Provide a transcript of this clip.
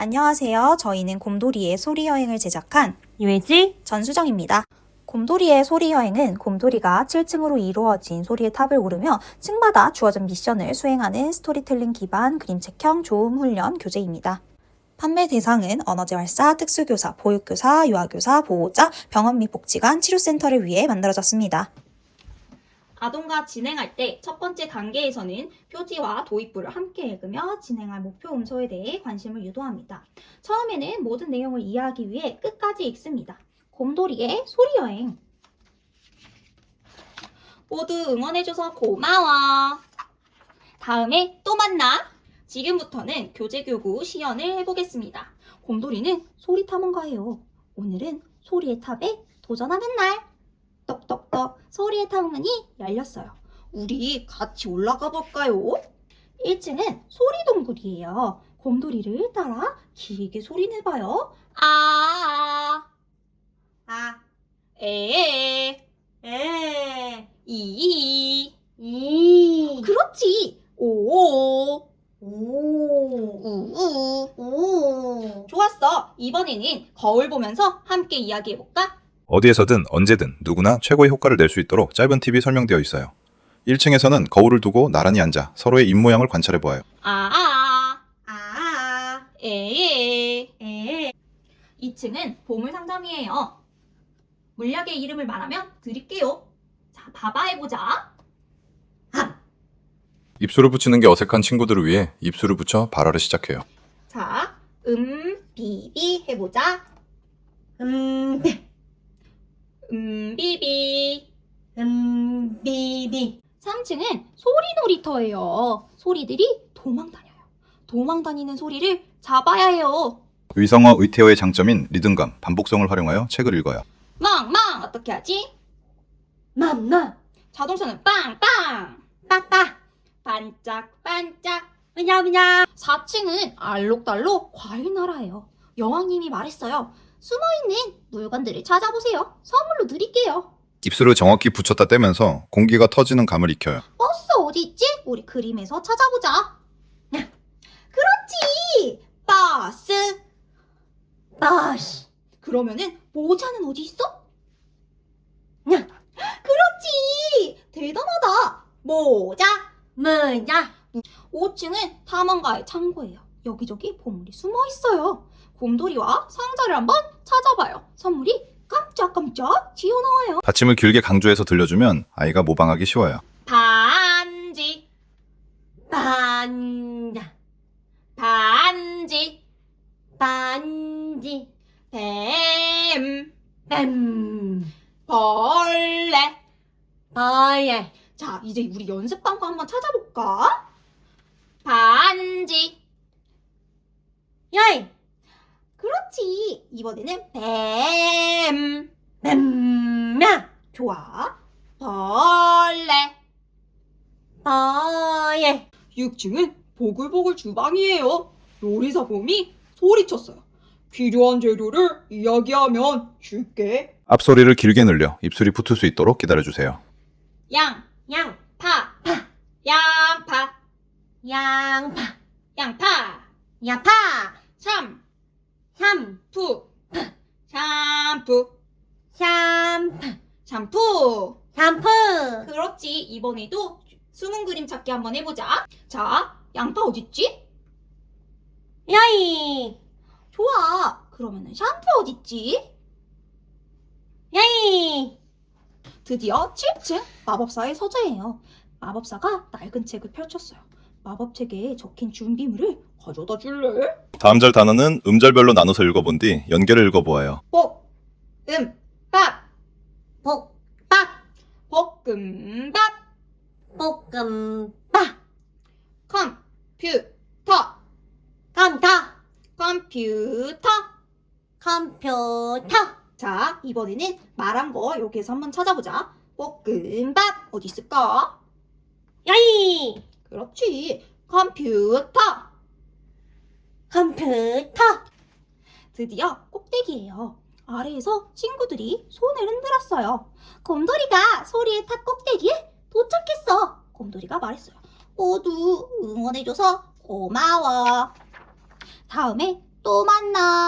안녕하세요. 저희는 곰돌이의 소리여행을 제작한 유해지? 전수정입니다. 곰돌이의 소리여행은 곰돌이가 7층으로 이루어진 소리의 탑을 오르며 층마다 주어진 미션을 수행하는 스토리텔링 기반 그림책형 조음 훈련 교재입니다. 판매 대상은 언어재활사, 특수교사, 보육교사, 유아교사, 보호자, 병원 및 복지관, 치료센터를 위해 만들어졌습니다. 아동과 진행할 때 첫 번째 단계에서는 표지와 도입부를 함께 읽으며 진행할 목표 음소에 대해 관심을 유도합니다. 처음에는 모든 내용을 이해하기 위해 끝까지 읽습니다. 곰돌이의 소리여행. 모두 응원해줘서 고마워. 다음에 또 만나. 지금부터는 교재교구 시연을 해보겠습니다. 곰돌이는 소리 탐험가예요. 오늘은 소리의 탑에 도전하는 날. 똑똑똑 소리의 탑문이 열렸어요. 우리 같이 올라가 볼까요? 1층은 소리동굴이에요. 곰돌이를 따라 길게 소리 내봐요. 아, 에, 이. 그렇지. 오. 우. 좋았어. 이번에는 거울 보면서 함께 이야기해볼까? 어디에서든 언제든 누구나 최고의 효과를 낼 수 있도록 짧은 팁이 설명되어 있어요. 1층에서는 거울을 두고 나란히 앉아 서로의 입모양을 관찰해 보아요. 에. 2층은 보물 상점이에요. 물약의 이름을 말하면 드릴게요. 자, 봐봐 해보자. 입술을 붙이는 게 어색한 친구들을 위해 입술을 붙여 발화를 시작해요. 자, 비비 해보자. 비비. 3층은 소리 놀이터예요. 소리들이 도망다녀요. 도망다니는 소리를 잡아야 해요. 의성어, 의태어의 장점인 리듬감, 반복성을 활용하여 책을 읽어요. 멍 어떻게 하지? 맘마! 자동차는 빵빵 빠빠 반짝 왜냐 4층은 알록달록 과일 나라예요. 여왕님이 말했어요. 숨어있는 물건들을 찾아보세요. 선물로 드릴게요. 입술을 정확히 붙였다 떼면서 공기가 터지는 감을 익혀요. 버스 어디 있지? 우리 그림에서 찾아보자. 그렇지. 버스. 그러면은 모자는 어디 있어? 그렇지. 대단하다. 모자. 5층은 탐험가의 창고예요. 여기저기 보물이 숨어 있어요. 곰돌이와 상자를 한번 찾아봐요. 선물이 깜짝깜짝 튀어나와요. 받침을 길게 강조해서 들려주면 아이가 모방하기 쉬워요. 반지. 뱀. 벌레. 자, 이제 우리 연습방과 한번 찾아볼까? 반지. 야이! 그렇지. 이번에는 뱀. 뱀야! 좋아. 벌레. 6층은 보글보글 주방이에요. 요리사 곰이 소리쳤어요. 필요한 재료를 이야기하면 줄게. 앞소리를 길게 늘려 입술이 붙을 수 있도록 기다려주세요. 양파. 샴푸. 그렇지. 이번에도 숨은 그림 찾기 한번 해보자. 자, 양파 어딨지? 야이! 좋아. 그러면은 샴푸 어딨지? 야이! 드디어 7층 마법사의 서재예요. 마법사가 낡은 책을 펼쳤어요. 마법책에 적힌 준비물을 가져다 줄래? 다음 절 단어는 음절별로 나눠서 읽어본 뒤 연결을 읽어보아요. 볶음밥. 컴퓨터. 자, 이번에는 말한 거 여기에서 한번 찾아보자. 볶음밥 어디 있을까? 야이! 그렇지. 컴퓨터. 드디어 꼭대기예요. 아래에서 친구들이 손을 흔들었어요. 곰돌이가 소리의 탑 꼭대기에 도착했어. 곰돌이가 말했어요. 모두 응원해줘서 고마워. 다음에 또 만나.